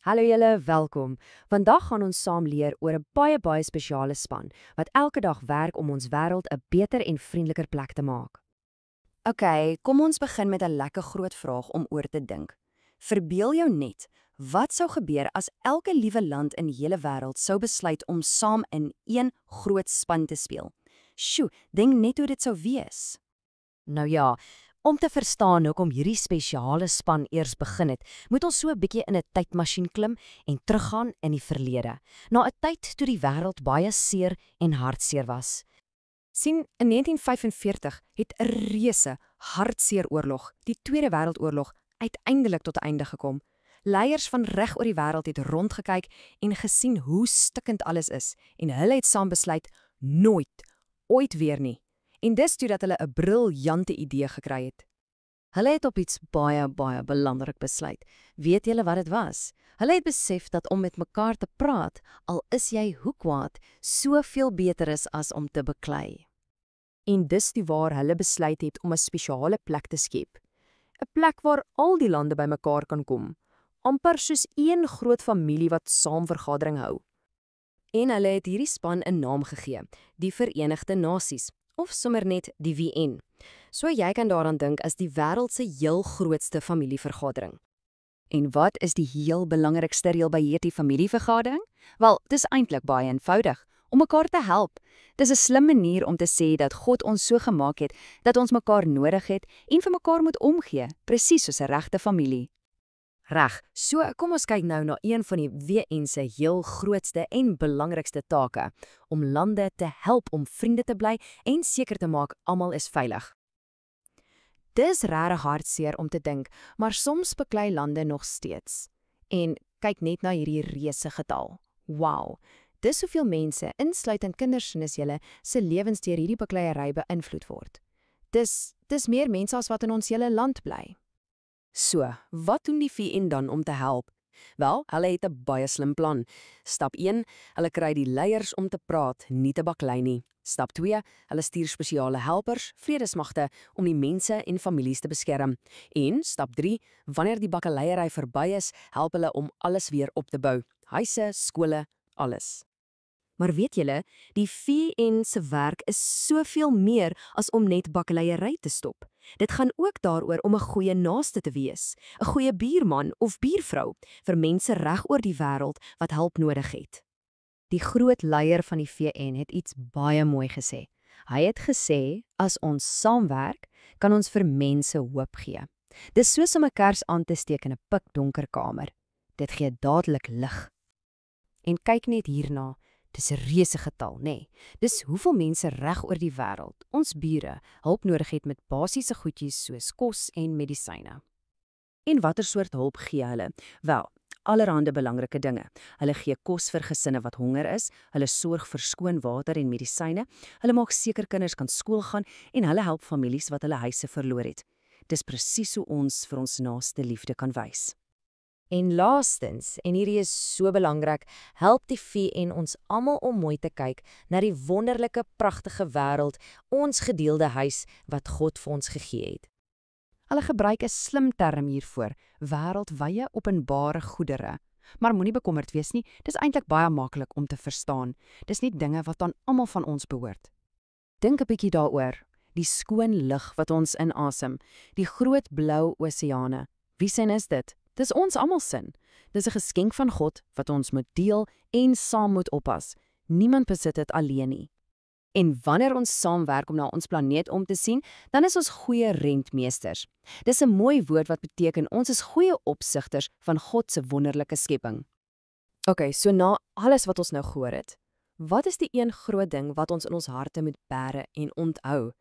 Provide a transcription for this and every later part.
Hallo julle, welkom. Vandag gaan ons saam leer oor 'n baie spesiale span wat elke dag werk om ons wêreld 'n beter en vriendeliker plek te maak. OK, kom ons begin met 'n lekker groot vraag om oor te dink. Verbeel jou net, wat sou gebeur as elke liewe land in die hele wêreld sou besluit om saam in een groot span te speel? Sjoe, dink net hoe dit sou wees. Nou ja, om te verstaan hoekom hierdie spesiale span eers begin het, moet ons so 'n bietjie in 'n tydmasjien klim en teruggaan in die verlede, na 'n tyd toe die wêreld baie seer en hartseer was. Sien, in 1945 het 'n reuse, hartseer oorlog, die Tweede Wêreldoorlog, uiteindelik tot 'n einde gekom. Leiers van reg oor die wêreld het rondgekyk en gesien hoe stikkend alles is en hulle het saam besluit nooit, ooit weer nie. En dis toe dat hulle 'n briljante idee gekry het. Hulle het op iets baie belangrik besluit. Weet julle wat dit was? Hulle het besef dat om met mekaar te praat, al is jy hoe kwaad, soveel beter is as om te beklei. En dis die waar hulle besluit het om 'n spesiale plek te skep. 'n Plek waar al die lande bymekaar kan kom, amper soos een groot familie wat saam vergadering hou. En hulle het hierdie span 'n naam gegee, die Verenigde Nasies, of sommer net die VN. So jy kan daaraan dink as die wêreld se heel grootste familievergadering. En wat is die heel belangrikste reël by hierdie familievergadering? Wel, dis eintlik baie eenvoudig, om mekaar te help. Dis 'n slim manier om te sê dat God ons so gemaak het dat ons mekaar nodig het en vir mekaar moet omgee, presies soos 'n regte familie. Reg, so kom ons kyk nou na een van die VN se heel grootste en belangrikste take, om lande te help om vriende te bly en seker te maak almal is veilig. Dis regtig hartseer om te dink, maar soms beklei lande nog steeds. En kyk net na hierdie reuse getal. Wow, dis hoeveel mense, insluitend kinders soos julle, se lewens deur hierdie bekleierery beïnvloed word. Dis meer mense as wat in ons hele land bly. So, wat doen die VN dan om te help? Wel, hulle het 'n baie slim plan. Stap 1, hulle kry die leiers om te praat, nie te baklei nie. Stap 2, hulle stuur spesiale helpers, vredesmagte, om die mense en families te beskerm. En stap 3, wanneer die bakkeleiery verby is, help hulle om alles weer op te bou. Huise, skole, alles. Maar weet julle, die VN se werk is soveel meer as om net bakkeleiery te stop. Dit gaan ook daaroor om 'n goeie naaste te wees, 'n goeie buurman of buurvrou vir mense reg oor die wêreld wat hulp nodig het. Die groot leier van die VN het iets baie mooi gesê. Hy het gesê, as ons saamwerk, kan ons vir mense hoop gee. Dis soos om 'n kers aan te steek in 'n pikdonker kamer. Dit gee dadelik lig. En kyk net hierna. Dis 'n reuse getal, nê? Dis hoeveel mense reg oor die wêreld, ons bure, hulp nodig het met basiese goedjies soos kos en medisyne. En watter soort hulp gee hulle? Wel, allerhande belangrike dinge. Hulle gee kos vir gesinne wat honger is, hulle sorg vir skoon water en medisyne, hulle maak seker kinders kan skool gaan en hulle help families wat hulle huise verloor het. Dis presies hoe ons vir ons naaste liefde kan wys. En laastens, en hierdie is so belangrik, help die VN ons almal om mooi te kyk na die wonderlike, pragtige wêreld, ons gedeelde huis wat God vir ons gegee het. Hulle gebruik 'n slim term hiervoor, wêreldwye openbare goedere. Maar moenie bekommerd wees nie, dis eintlik baie maklik om te verstaan. Dis nie dinge wat aan almal van ons behoort. Dink 'n bietjie daaroor, die skoon lug wat ons inasem, die groot blou oseane. Wie sin is dit? Dis ons almal sin. Dis 'n geskenk van God wat ons moet deel en saam moet oppas. Niemand besit dit alleen nie. En wanneer ons saamwerk om na ons planeet om te sien, dan is ons goeie rentmeesters. Dis 'n mooi woord wat beteken ons is goeie opsigters van God se wonderlike skepping. OK, so na alles wat ons nou gehoor het, wat is die een groot ding wat ons in ons harte moet bære en onthou?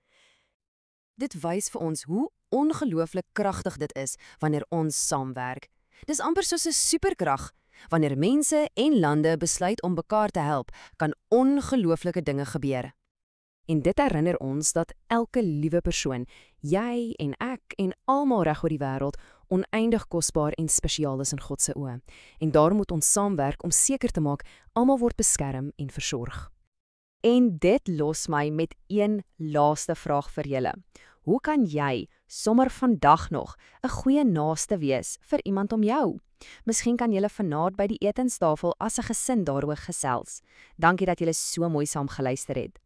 Dit wys vir ons hoe ongelooflik kragtig dit is wanneer ons saamwerk. Dis amper soos 'n superkrag. Wanneer mense en lande besluit om mekaar te help, kan ongelooflike dinge gebeur. En dit herinner ons dat elke liewe persoon, jy en ek en almal reg oor die wêreld, oneindig kosbaar en spesiaal is in God se oë. En daarom moet ons saamwerk om seker te maak almal word beskerm en versorg. En dit los my met een laaste vraag vir julle. Hoe kan jy sommer vandag nog 'n goeie naaste wees vir iemand om jou? Miskien kan julle vanaand by die etenstafel as 'n gesin daaroor gesels. Dankie dat julle so mooi saam geluister het.